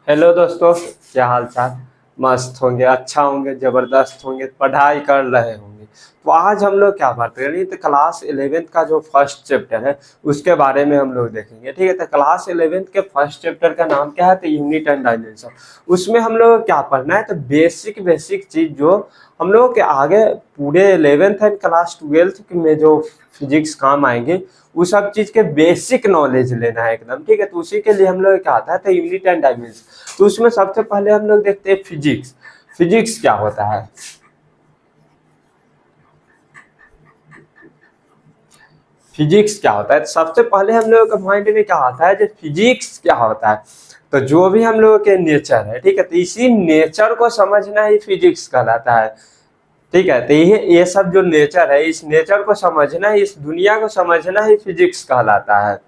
Hello दोस्तों, क्या हाल चाल। मस्त होंगे, अच्छा होंगे, जबरदस्त होंगे, पढ़ाई कर रहे होंगे। तो आज हम लोग क्या बात करेंगे, तो क्लास 11th का जो फर्स्ट चैप्टर है उसके बारे में हम लोग देखेंगे। ठीक है, तो क्लास 11th के फर्स्ट चैप्टर का नाम क्या है, तो यूनिट एंड डायमेंशन। उसमें हम लोग को क्या पढ़ना है, तो बेसिक बेसिक चीज जो हम लोग के आगे पूरे 11th एंड क्लास 12th में जो फिजिक्स काम आएंगे वो सब चीज के बेसिक नॉलेज लेना है एकदम। ठीक है, तो उसी के लिए हम लोग क्या आता है, तो यूनिट एंड डायमेंशन। तो उसमें सबसे पहले हम लोग देखते हैं फिजिक्स। फिजिक्स क्या होता है, फिजिक्स क्या होता है, तो सबसे पहले हम लोगों के माइंड में क्या आता है, जो फिजिक्स क्या होता है, तो जो भी हम लोगों के नेचर है, ठीक है, तो इसी नेचर को समझना ही फिजिक्स कहलाता है। ठीक है, तो ये सब जो नेचर है, इस नेचर को समझना, इस दुनिया को समझना ही फिजिक्स कहलाता है।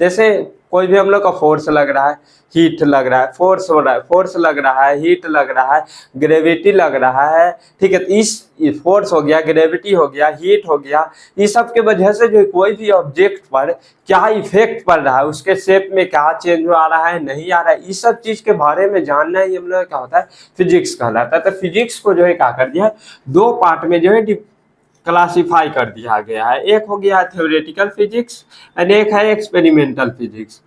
जैसे कोई भी हम लोग का फोर्स लग रहा है, हीट लग रहा है, फोर्स हो रहा है, फोर्स लग रहा है, हीट लग रहा है, ग्रेविटी लग रहा है। ठीक है, तो इस फोर्स हो गया, ग्रेविटी हो गया, हीट हो गया, इस सब के वजह से जो कोई भी ऑब्जेक्ट पर क्या इफेक्ट पड़ रहा है, उसके शेप में क्या चेंज आ रहा है, नहीं आ रहा है, इस सब चीज के बारे में जानना ही हम लोग क्या होता है, फिजिक्स कहलाता है। तो फिजिक्स को जो है क्या कर दिया, दो पार्ट में जो है क्लासिफाई कर दिया गया है। एक हो गया थ्योरेटिकल फिजिक्स एंड एक है एक्सपेरिमेंटल फिजिक्स।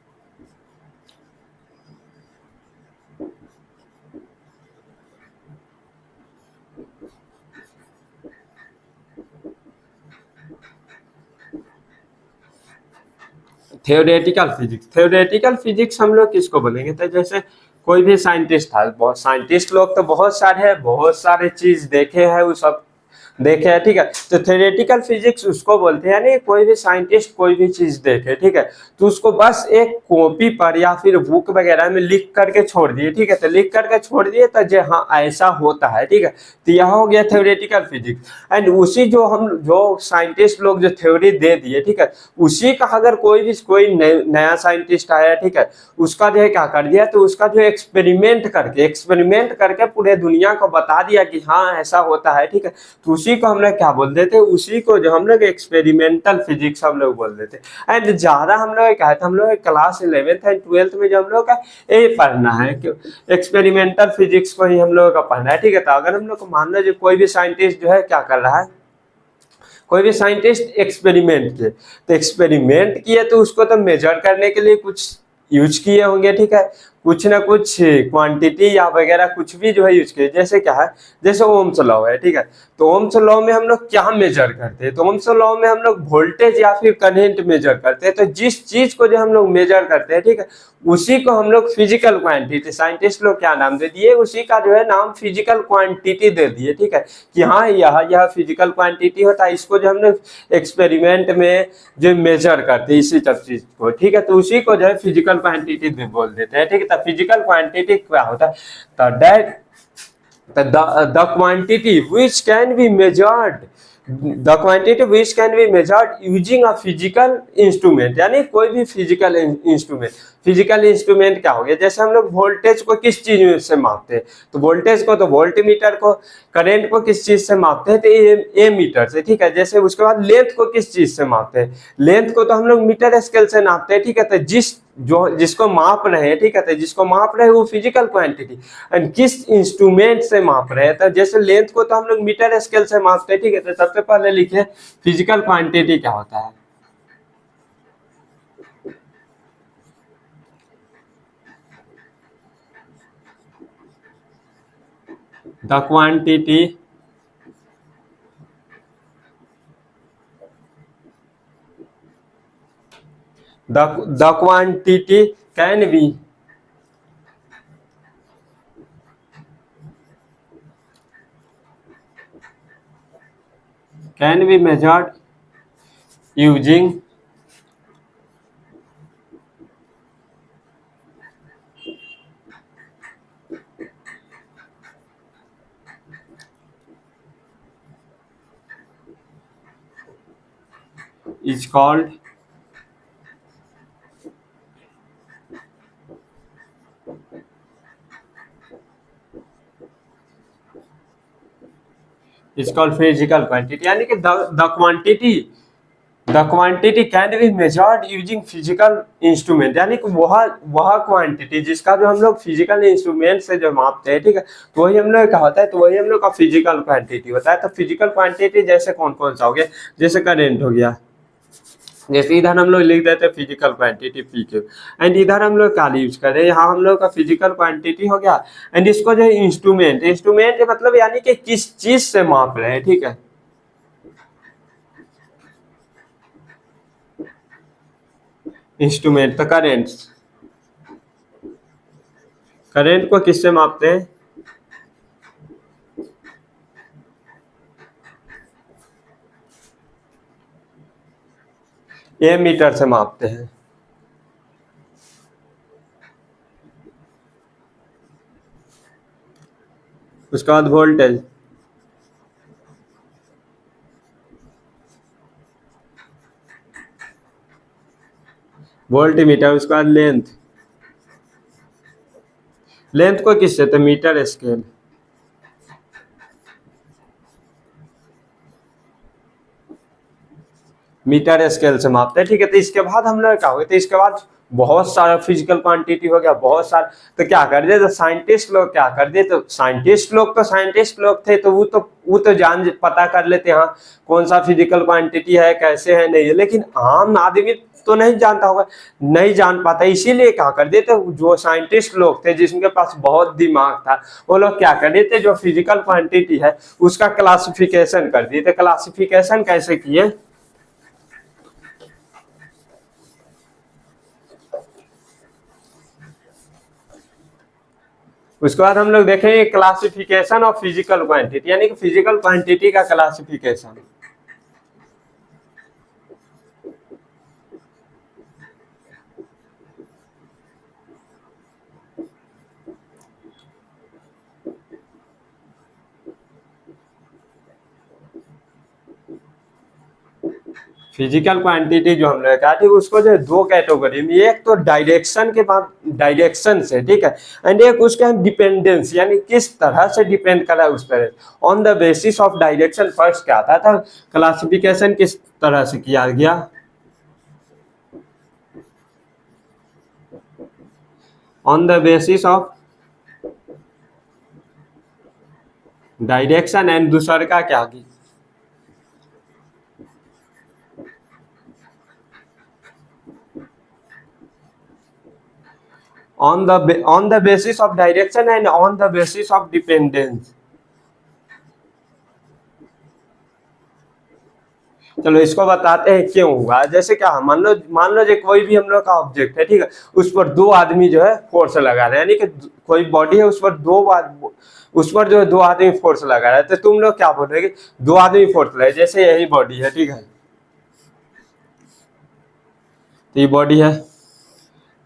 थ्योरेटिकल फिजिक्स हम लोग किसको बोलेंगे, तो जैसे कोई भी साइंटिस्ट था, बहुत साइंटिस्ट लोग तो बहुत सारे हैं, बहुत सारे चीज देखे हैं, वो सब देखे है। ठीक है, तो थ्योरेटिकल फिजिक्स उसको बोलते हैं, यानी कोई भी साइंटिस्ट कोई भी चीज देखे, ठीक है, तो उसको बस एक कॉपी पर या फिर बुक वगैरह में लिख करके छोड़ दिए। ठीक है, तो लिख करके छोड़ दिए तो जो हाँ ऐसा होता है। ठीक है, तो यह हो गया थ्योरेटिकल फिजिक्स। एंड उसी जो साइंटिस्ट लोग जो थ्योरी दे दिए, ठीक है, उसी का अगर कोई नया साइंटिस्ट आया, ठीक है, उसका जो है क्या कर दिया, तो उसका जो एक्सपेरिमेंट करके पूरे दुनिया को बता दिया कि हाँ ऐसा होता है। ठीक है, तो उसी को हम लोग क्या बोल देते हैं, उसी को जो हम लोग एक्सपेरिमेंटल फिजिक्स हम लोग बोल देते हैं। एंड ज्यादा हम लोग क्या है, हम लोग क्लास 11th एंड 12th में जो हम लोग का ये पढ़ना है कि एक्सपेरिमेंटल फिजिक्स को ही हम लोगों का पढ़ना है। ठीक है, तो अगर हम लोग को मान लो जो कोई भी साइंटिस्ट जो है क्या कर रहा है, कोई भी साइंटिस्ट एक्सपेरिमेंट किए, तो एक्सपेरिमेंट किए तो उसको तो मेजर करने के लिए कुछ यूज किए होंगे। ठीक है, कुछ ना कुछ क्वांटिटी या वगैरह कुछ भी जो है यूज किए। जैसे क्या है, जैसे ओम्स लॉ है, ठीक है, तो ओम्स लॉ में हम लोग क्या मेजर करते हैं, तो ओम्स लॉ में हम लोग वोल्टेज या फिर करंट मेजर करते हैं। तो जिस चीज को जो हम लोग मेजर करते हैं, ठीक है, उसी को हम लोग फिजिकल क्वांटिटी, साइंटिस्ट लोग क्या नाम दे दिए, उसी का जो है नाम फिजिकल क्वांटिटी दे दिए। ठीक है, कि हाँ यह फिजिकल क्वांटिटी होता है, इसको जो हम लोग एक्सपेरिमेंट में जो मेजर करते हैं इसी सब चीज को। ठीक है, तो उसी को जो है फिजिकल क्वांटिटी बोल देते हैं। ठीक है, तो फिजिकल क्वांटिटी क्या होता है, तो that the quantity which can be measured, the quantity which can be measured using a physical instrument, यानी कोई भी फिजिकल इंस्ट्रूमेंट। फिजिकल इंस्ट्रूमेंट क्या हो गया, जैसे हम लोग वोल्टेज को किस चीज से मापते हैं, तो वोल्टेज को तो वोल्ट मीटर को, करंट को किस चीज से मापते हैं, तो ए मीटर से। ठीक है, जैसे उसके बाद लेंथ को किस चीज से मापते हैं, लेंथ को तो हम लोग मीटर स्केल से नापते हैं। ठीक है, तो जिसको माप रहे हैं, ठीक है, तो जिसको माप रहे हैं वो फिजिकल क्वांटिटी, एंड किस इंस्ट्रूमेंट से माप रहे हैं, तो जैसे लेंथ को तो हम लोग मीटर स्केल से मापते हैं। ठीक है, तो सबसे पहले लिखे फिजिकल क्वांटिटी क्या होता है, the quantity, the quantity can be, can be measured using, is called, is called physical quantity, यानी कि the quantity the quantity can be measured using physical instrument, यानी कि वह क्वांटिटी जिसका जो हम लोग फिजिकल इंस्ट्रूमेंट से जो मापते हैं, ठीक है, तो वही हम लोग क्या होता है, तो वही हम लोग का फिजिकल क्वांटिटी होता है। तो फिजिकल क्वांटिटी जैसे कौन कौन सा हो गया, जैसे करेंट हो गया, जैसे इधर हम लोग लिख देते हैं physical quantity P Q, and इधर हम लोग क्या यूज कर रहे हैं, यहाँ हम लोग का फिजिकल क्वांटिटी हो गया, एंड इसको जो इंस्ट्रूमेंट, इंस्ट्रूमेंट मतलब यानी कि किस चीज से माप रहे हैं, ठीक है, इंस्ट्रूमेंट तो करेंट, करेंट को किससे मापते हैं, ये मीटर से मापते हैं। उसके बाद वोल्टेज, वोल्ट मीटर, उसके बाद लेंथ, लेंथ को किससे, तो मीटर स्केल, मीटर स्केल से मापते हैं, ठीक है। तो इसके बाद हम लोग क्या हो गया, तो इसके बाद बहुत सारा फिजिकल क्वांटिटी हो गया, बहुत सारा, तो क्या कर दिए, तो साइंटिस्ट लोग क्या कर दिए, तो साइंटिस्ट लोग थे, तो वो तो जान पता कर लेते, हाँ कौन सा फिजिकल क्वांटिटी है, कैसे है, नहीं है, लेकिन आम आदमी तो नहीं जानता होगा, नहीं जान पाता, इसीलिए क्या कर देते, जो साइंटिस्ट लोग थे जिनके पास बहुत दिमाग था, वो लोग क्या कर देते, जो फिजिकल क्वांटिटी है उसका क्लासिफिकेशन कर दिए थे। क्लासिफिकेशन कैसे किए, उसके बाद हम लोग देखेंगे क्लासिफिकेशन ऑफ फिजिकल क्वांटिटी, यानी कि फिजिकल क्वांटिटी का क्लासिफिकेशन। फिजिकल क्वांटिटी जो हम लोग कहा, ठीक, उसको जो दो कैटेगरी में, एक तो डायरेक्शन के बाद, डायरेक्शन से, ठीक है, एंड एक उसका डिपेंडेंस, यानी किस तरह से डिपेंड करा उस तरह, on the basis of direction. First क्या आता था, क्लासिफिकेशन किस तरह से किया गया, on the basis of direction, and दूसरा का क्या की, on the basis of direction and on the basis of dependence। चलो इसको बताते हैं क्यों हुआ। जैसे क्या, मान लो जो कोई भी हम लोग का ऑब्जेक्ट है, ठीक है, उस पर दो आदमी जो है फोर्स लगा रहे हैं, यानी कि कोई बॉडी है उस पर जो है दो आदमी फोर्स लगा रहा है, तो तुम लोग क्या बोल रहे हैं, दो आदमी फोर्स लगे, जैसे यही बॉडी है, ठीक है, तो ये बॉडी है,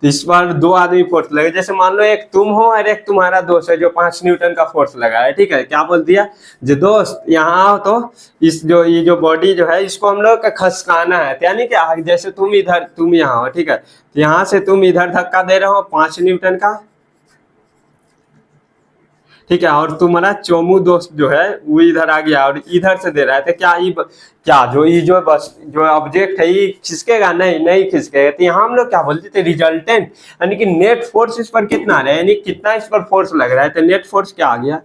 तो इस बार दो आदमी फोर्स लगे, जैसे मान लो एक तुम हो और एक तुम्हारा दोस्त है जो 5 न्यूटन का फोर्स लगा है, ठीक है, क्या बोल दिया, जो दोस्त यहाँ आओ, तो ये जो बॉडी जो है इसको हम लोग का खसकाना है, तो यानी कि जैसे तुम यहाँ हो, ठीक है, तो यहाँ से तुम इधर धक्का दे रहे हो 5 न्यूटन का, ठीक है, और तुम्हारा चोमू दोस्त जो है वो इधर आ गया और इधर से दे रहा है, तो क्या जो बस जो ऑब्जेक्ट है ये खिसकेगा, नहीं खिसकेगा। तो यहाँ हम लोग क्या बोलते थे, रिजल्टेंट, यानी कि नेट फोर्स इस पर कितना है, यानी कितना इस पर फोर्स लग रहा है, तो नेट फोर्स क्या आ गया,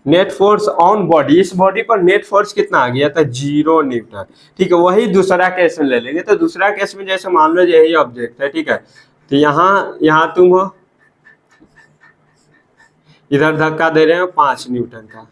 नेट फोर्स ऑन बॉडी, इस बॉडी पर नेट फोर्स कितना आ गया था, 0 न्यूटन, ठीक है। वही दूसरा केस में ले लेंगे, तो दूसरा केस में जैसे मान लो यही ऑब्जेक्ट है, ठीक है, तो यहाँ तुम हो, इधर धक्का दे रहे हो 5 न्यूटन का,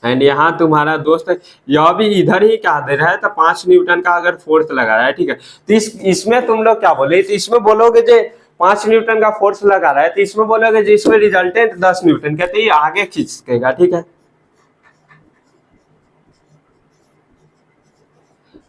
एंड यहाँ तुम्हारा दोस्त है, यह भी इधर ही क्या दे रहा है, तो 5 न्यूटन का अगर फोर्स लगा रहा है, ठीक है, तो इसमें तुम लोग क्या बोले, तो इसमें बोलोगे जो 5 न्यूटन का फोर्स लगा रहा है, तो इसमें बोलोगे जो इसमें रिजल्टेंट 10 न्यूटन, कहते ये आगे खींचेगा, ठीक है।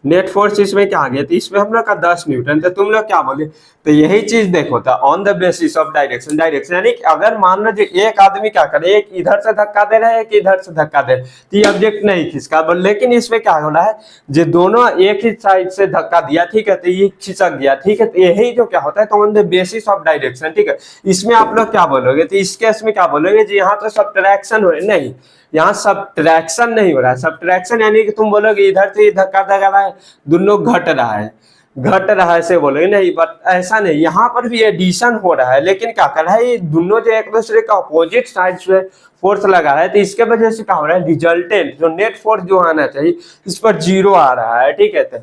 नेट फोर्स इसमें क्या आ गया, तो इसमें हम लोग का 10 न्यूटन, तो तुम लोग क्या बोले, तो यही चीज देखो था on the basis of direction. Direction यानी कि अगर मान लो जो एक आदमी क्या करे, एक इधर से धक्का दे रहा है, एक इधर से धक्का दे रहा है, तो ये ऑब्जेक्ट नहीं खिसका, लेकिन इसमें क्या हो रहा है, जो दोनों एक ही साइड से धक्का दिया, ठीक है, तो ये खिसक गया, ठीक है, तो यही जो क्या होता है, तो on the basis of direction, ठीक है। इसमें आप लोग क्या बोलोगे, तो इस केस में क्या बोलोगे जी, यहाँ तो सब्ट्रैक्शन हो नहीं, यहाँ सब्ट्रैक्शन नहीं हो रहा है। सब्ट्रैक्शन यानी कि तुम बोलोगे इधर से धक्का लगा रहा है, दोनों घट रहा है, घट रहा है से बोलोगे नहीं, बट ऐसा नहीं, यहाँ पर भी एडिशन हो रहा है, लेकिन क्या कर रहा है, ये दोनों जो एक दूसरे का अपोजिट साइड से फोर्स लगा रहा है, तो इसके वजह से क्या हो रहा है, रिजल्टेंट जो नेट फोर्स जो आना चाहिए इस पर 0 आ रहा है, ठीक है। तो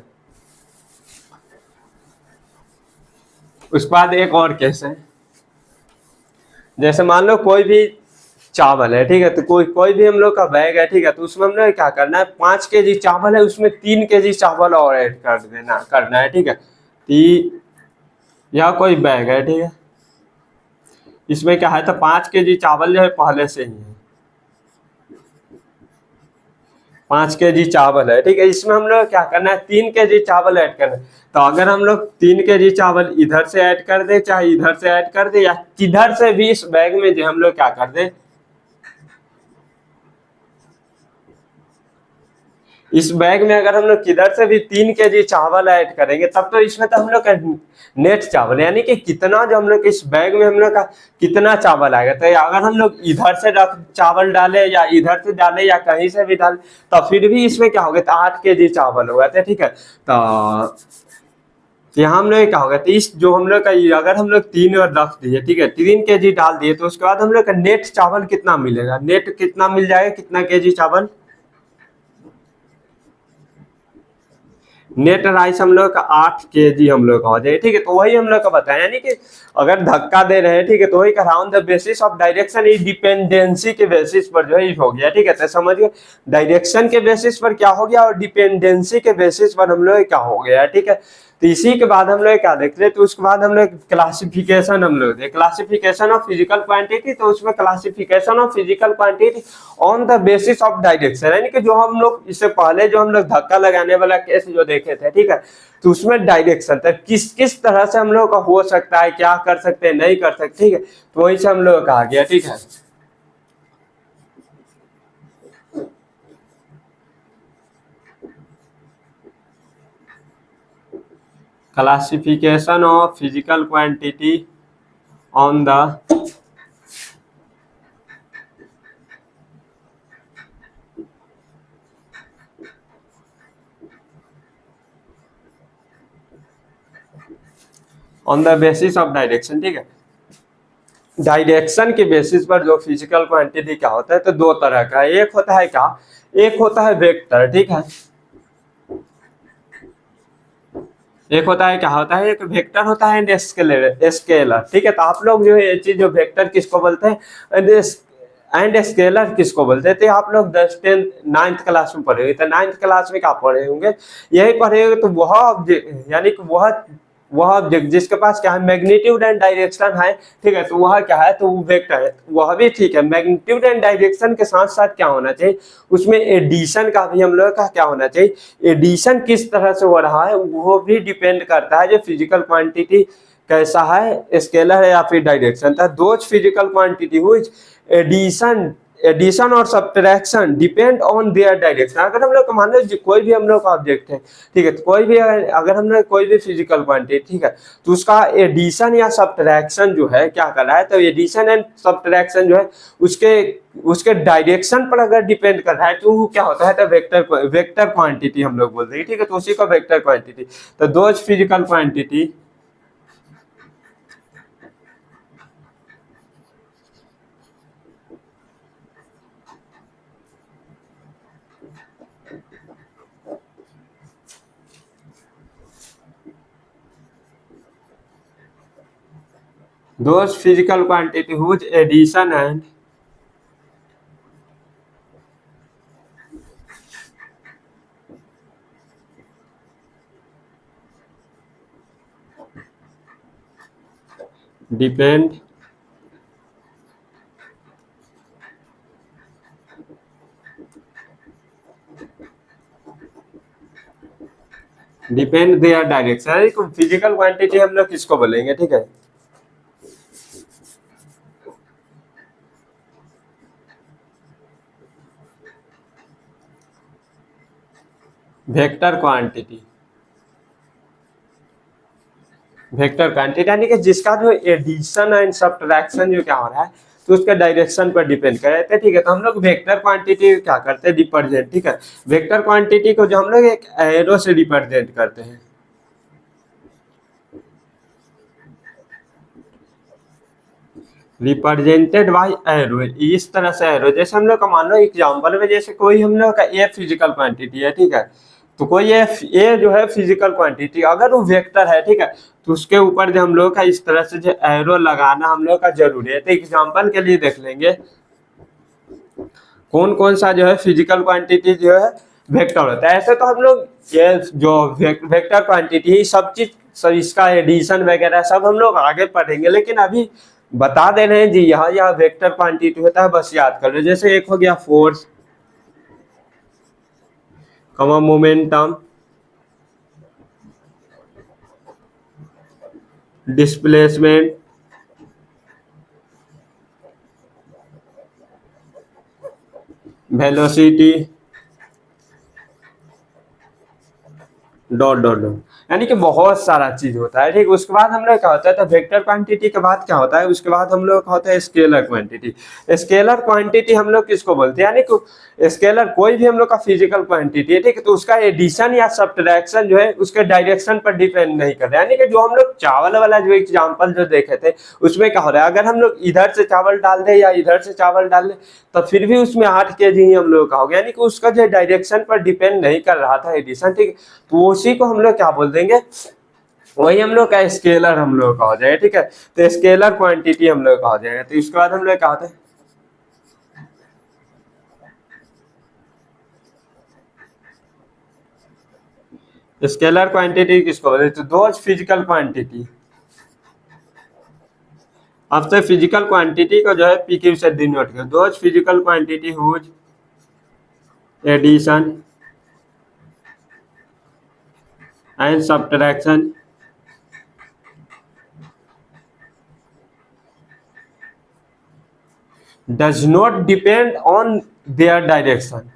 उसके बाद एक और केस है, जैसे मान लो कोई भी चावल है, ठीक है, तो कोई कोई भी हम लोग का बैग है, ठीक है, तो उसमें हमने क्या करना है, 5 kg चावल है, उसमें 3 kg चावल और ऐड कर देना करना है, ठीक है। यह कोई बैग है, ठीक है, इसमें क्या है, तो 5 kg चावल जो है पहले से ही है, 5 kg चावल है, ठीक है, इसमें हम लोग क्या करना है, 3 kg चावल ऐड करना है। तो अगर हम लोग 3 kg चावल इधर से ऐड कर दे, चाहे इधर से ऐड कर दे, या किधर से भी इस बैग में जो हम लोग क्या कर दे, इस बैग में अगर हम लोग किधर से भी 3 kg चावल ऐड करेंगे, तब तो इसमें तो हम लोग का नेट चावल यानी कि कितना जो हम लोग इस बैग में हम लोग का कितना चावल आएगा, तो अगर हम लोग इधर से चावल डाले या इधर से डाले या कहीं से भी डाले, तो फिर भी इसमें क्या होगा, तो 8 kg चावल होगा, तो ठीक है। तो यहाँ हम लोग क्या होगा, तो इस जो हम लोग का अगर हम लोग 3 और रख दिए, ठीक है, 3 kg डाल दिए, तो उसके बाद हम लोग का नेट चावल कितना मिलेगा, नेट कितना मिल जाएगा, कितना kg चावल, नेट राइस हम लोग का 8 kg हम लोग का हो जाए, ठीक है। तो वही हम लोग का बताया, यानी कि अगर धक्का दे रहे हैं, ठीक है, तो वही कहा on the basis of direction, इस डिपेंडेंसी के बेसिस पर जो है हो गया, ठीक है, तो समझ गए, डायरेक्शन के बेसिस पर क्या हो गया और डिपेंडेंसी के बेसिस पर हम लोग क्या हो गया, ठीक है। तो इसी के बाद हम लोग क्या देख रहे, तो उसके बाद हम लोग क्लासिफिकेशन हम लोग देख, क्लासिफिकेशन ऑफ फिजिकल क्वांटिटी, तो उसमें classification of physical quantity on the basis of direction, यानी कि जो हम लोग इससे पहले जो हम लोग धक्का लगाने वाला केस जो देखे थे, ठीक है, तो उसमें डायरेक्शन था किस किस तरह से हम लोग का हो सकता है, क्या कर सकते हैं, नहीं कर सकते, ठीक है, तो वही से हम लोग कहा गया, ठीक है। Classification of physical quantity on the basis of direction, ठीक है। डायरेक्शन के बेसिस पर जो फिजिकल क्वांटिटी क्या होता है, तो दो तरह का, एक होता है क्या, एक होता है वेक्टर, ठीक है, एक होता है क्या होता है, एक वेक्टर होता है एंड स्केलर स्केलर, ठीक है। तो आप लोग जो है ये चीज जो वेक्टर किसको बोलते हैं एंड स्केलर किसको बोलते हैं, तो आप लोग 10th 9th क्लास में पढ़े हुए, तो 9th क्लास में क्या पढ़े होंगे, यही पढ़े होंगे, तो वह यानी कि वह ऑब्जेक्ट जिसके पास क्या है, मैग्नीट्यूड एंड डायरेक्शन है, ठीक है, तो वह क्या है, तो वो वेक्टर है, वह भी ठीक है। मैग्नीट्यूड एंड डायरेक्शन के साथ साथ क्या होना चाहिए, उसमें एडिशन का भी हम लोग का क्या होना चाहिए, एडिशन किस तरह से हो रहा है वो भी डिपेंड करता है, जो फिजिकल क्वांटिटी कैसा है, स्केलर है या फिर डायरेक्शन था, those physical quantity whose addition addition और subtraction depend on their direction. अगर हम लोग मान लो कोई भी हम लोग का ऑब्जेक्ट है, ठीक है, तो कोई भी अगर हम लोग कोई भी फिजिकल क्वांटिटी, ठीक है, तो उसका एडिशन या सब्ट्रैक्शन जो है क्या कर रहा है, तो एडिशन एंड सब्ट्रैक्शन जो है उसके उसके डायरेक्शन पर अगर डिपेंड कर रहा है, तो वो क्या होता है, तो वेक्टर क्वांटिटी हम लोग बोलते हैं, ठीक है, तो उसी को वेक्टर क्वांटिटी। तो those physical quantity those physical quantity whose addition and depend depend their direction, physical quantity हम लोग किसको बोलेंगे, ठीक है। वेक्टर क्वांटिटी, वेक्टर क्वांटिटी यानी कि जिसका जो एडिशन एंड सब्ट्रैक्शन जो क्या हो रहा है तो उसके डायरेक्शन पर डिपेंड कर रहे थे, ठीक है। तो हम लोग वेक्टर क्वांटिटी क्या करते हैं, रिप्रेजेंट, ठीक है। वेक्टर क्वांटिटी को जो हम लोग एक एरो से रिप्रेजेंट करते हैं, रिप्रेजेंटेड बाय एरो, इस तरह से एरो, जैसे हम लोग का मान लो एग्जांपल में, जैसे कोई हम लोग का ए फिजिकल क्वांटिटी है, ठीक है। तो कोई ए जो है फिजिकल क्वांटिटी, अगर वो वेक्टर है, ठीक है, तो उसके ऊपर जो हम लोग का इस तरह से जो एरो लगाना हम लोग का जरूरी है। तो एग्जांपल के लिए देख लेंगे कौन कौन सा जो है फिजिकल क्वांटिटी जो है वेक्टर होता है। ऐसे तो हम लोग ये जो वेक्टर क्वांटिटी है सब चीज, सब इसका एडिशन वगैरह सब हम लोग आगे पढ़ेंगे, लेकिन अभी बता दे रहे हैं जी यहाँ यहाँ वेक्टर क्वांटिटी होता है, बस याद कर लो। जैसे एक हो गया फोर्स, कमा momentum, displacement, velocity, dot dot dot, यानी कि बहुत सारा चीज होता है, ठीक। उसके बाद हम लोग क्या होता है, तो वेक्टर क्वांटिटी के बाद क्या होता है, उसके बाद हम लोग का होता है स्केलर क्वांटिटी। स्केलर क्वांटिटी हम लोग किसको बोलते हैं, यानी कि स्केलर कोई भी हम लोग का फिजिकल क्वांटिटी है, ठीक है, तो उसका एडिशन या सब्ट्रैक्शन जो है उसके डायरेक्शन पर डिपेंड नहीं कर रहा है। यानी कि जो हम लोग चावल वाला जो एग्जाम्पल जो देखे थे उसमें क्या हो रहा है, अगर हम लोग इधर से चावल डाल दें या इधर से चावल डाल दें तो फिर भी उसमें 8 kg ही हम लोग का हो गया, यानी कि उसका जो डायरेक्शन पर डिपेंड नहीं कर रहा था एडिशन, ठीक है। तो उसी को हम लोग क्या बोल देंगे, वही हम लोग का स्केलर हम लोग का हो जाएगा, ठीक है। तो स्केलर क्वांटिटी हम लोग का हो जाएगा। तो इसके बाद हम लोग क्या होता है, स्केलर क्वांटिटी किसको बोलते हैं, तो दोज फिजिकल क्वांटिटी, अब से फिजिकल क्वांटिटी को जो है पीक्यू से डिनोट कर, those physical quantity whose addition and subtraction does not depend on their direction।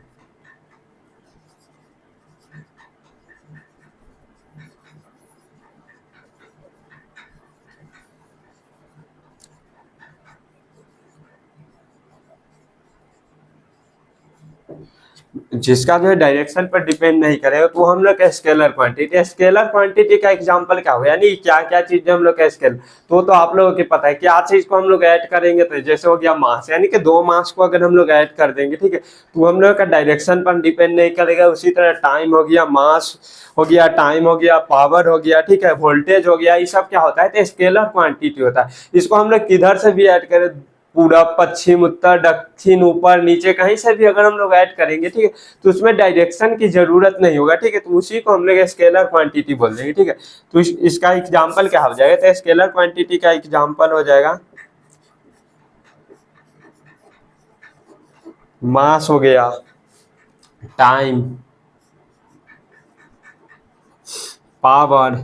जिसका जो है डायरेक्शन पर डिपेंड नहीं करेगा तो हम लोग का स्केलर क्वांटिटी। स्केलर क्वांटिटी का एग्जांपल क्या हुआ, यानी क्या क्या चीज हम लोग का स्केल, तो आप लोगों को पता है क्या चीज को हम लोग ऐड करेंगे, तो जैसे हो गया मास, यानी कि 2 मास को अगर हम लोग ऐड कर देंगे, ठीक है, तो हम लोग का डायरेक्शन पर डिपेंड नहीं करेगा। उसी तरह टाइम हो गया, मास हो गया, टाइम हो गया, पावर हो गया, ठीक है, वोल्टेज हो गया, ये सब क्या होता है, तो स्केलर क्वांटिटी होता है। इसको हम लोग किधर से भी ऐड करें, पूरा पश्चिम उत्तर दक्षिण ऊपर नीचे कहीं से भी अगर हम लोग ऐड करेंगे, ठीक है, तो उसमें डायरेक्शन की जरूरत नहीं होगा, ठीक है। तो उसी को हम लोग स्केलर क्वांटिटी बोल देंगे, ठीक है। तो इसका एग्जांपल क्या हो जाएगा, तो स्केलर क्वांटिटी का एग्जांपल हो जाएगा मास हो गया, time, power,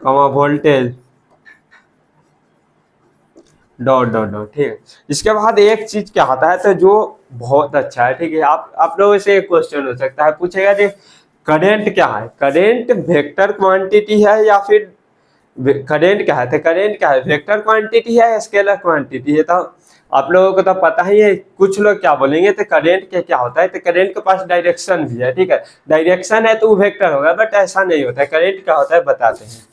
voltage, dot dot dot, ठीक है। इसके बाद एक चीज क्या आता है, तो जो बहुत अच्छा है, ठीक है, आप लोगों से एक क्वेश्चन हो सकता है, पूछेगा जी करेंट क्या है, करेंट वेक्टर क्वांटिटी है या फिर करेंट क्या है, तो करेंट क्या है, वेक्टर क्वांटिटी है या स्केलर क्वांटिटी है। तो आप लोगों को तो पता ही है, कुछ लोग क्या बोलेंगे, तो करेंट क्या होता है, तो करेंट के पास डायरेक्शन भी है, ठीक है, डायरेक्शन है तो वो वेक्टर होगा, बट ऐसा नहीं होता है। करेंट क्या होता है बताते हैं,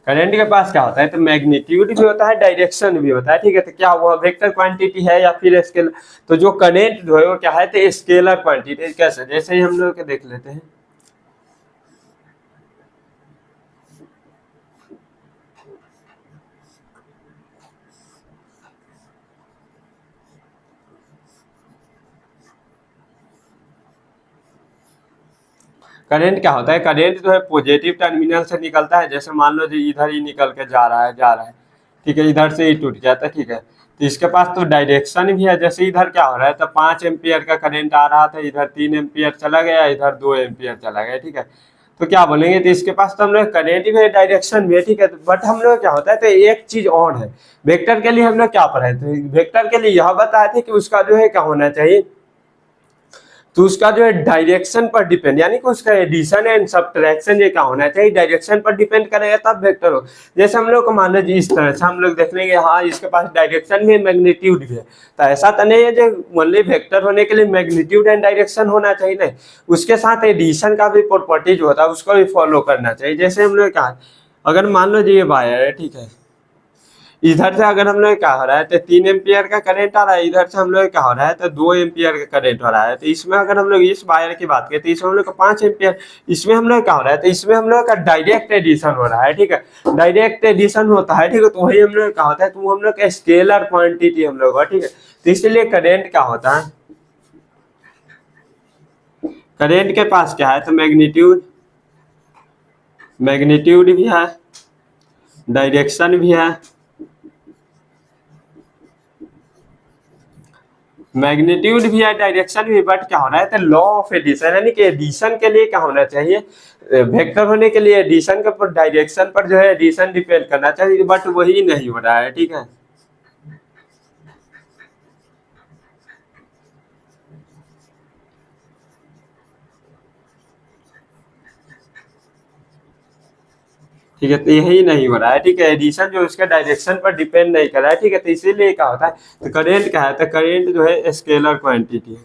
करंट के पास क्या होता है, तो मैग्नीट्यूड भी होता है, डायरेक्शन भी होता है, ठीक है। तो क्या हुआ, वेक्टर क्वांटिटी है या फिर स्केलर, तो जो करंट जो है वो क्या है, तो स्केलर क्वांटिटी। कैसे, जैसे ही हम लोग देख लेते हैं, करंट क्या होता है, करंट जो है पॉजिटिव टर्मिनल से निकलता है। जैसे मान लो जी इधर ही निकल के जा रहा है, ठीक है, इधर से ही टूट गया था, ठीक है, तो इसके पास तो डायरेक्शन भी है। जैसे इधर क्या हो रहा है, तो 5 एम्पियर का करंट आ रहा था, इधर 3 एम्पियर चला गया, इधर 2 एम्पियर चला गया, ठीक है। तो क्या बोलेंगे, तो इसके पास तो हम लोग करंट भी है, डायरेक्शन भी है, ठीक है। बट हम लोग क्या होता है, तो एक चीज और है, वेक्टर के लिए हम लोग क्या पढ़े थे, वेक्टर के लिए यह बताए थे कि उसका जो है क्या होना चाहिए, तो उसका जो है डायरेक्शन पर डिपेंड, यानी कि उसका एडिशन एंड सब्ट्रैक्शन ये क्या होना चाहिए, डायरेक्शन पर डिपेंड करेगा तब वेक्टर हो। जैसे हम लोग को मान लीजिए इस तरह से हम लोग देख लेंगे, हाँ इसके पास डायरेक्शन भी मैग्नीट्यूड भी है, तो ऐसा तो नहीं है जो ओनली वेक्टर होने के लिए मैग्नीट्यूड एंड डायरेक्शन होना चाहिए, नहीं, उसके साथ एडिशन का भी प्रॉपर्टी जो होता है उसको भी फॉलो करना चाहिए। जैसे हम लोग कहा, अगर मान लो जी ये वायर है, ठीक है, इधर से अगर हम लोग क्या हो रहा है, तो 3 एम्पियर का करंट आ रहा है, इधर से हम लोग क्या हो रहा है, तो 2 एम्पियर का करंट हो रहा है। तो इसमें अगर हम लोग इस वायर की बात करें, तो इसमें हम लोग का 5 एम्पियर, इसमें हम लोग क्या हो रहा है, तो इसमें हम लोग का डायरेक्ट एडिशन हो रहा है, ठीक है, डायरेक्ट एडिशन होता है, ठीक है। तो वही हम लोग क्या होता है, तो हम लोग का स्केलर क्वांटिटी हम लोग, ठीक है। तो इसलिए करंट क्या होता है, करंट के पास क्या है, तो मैग्नीट्यूड, मैग्नीट्यूड भी है, डायरेक्शन भी है, मैग्नीट्यूड भी है, डायरेक्शन भी, बट क्या होना है, तो लॉ ऑफ एडिशन, यानी कि एडिशन के लिए क्या होना चाहिए, वेक्टर होने के लिए एडिशन के ऊपर, डायरेक्शन पर जो है एडिशन डिपेंड करना चाहिए, बट वही नहीं हो रहा है, ठीक है। ठीक है, तो यही नहीं हो रहा है, ठीक है, एडिशन जो उसके डायरेक्शन पर डिपेंड नहीं कर रहा है, ठीक है। तो इसीलिए क्या होता है, तो करेंट क्या है, तो करेंट जो है स्केलर क्वांटिटी है।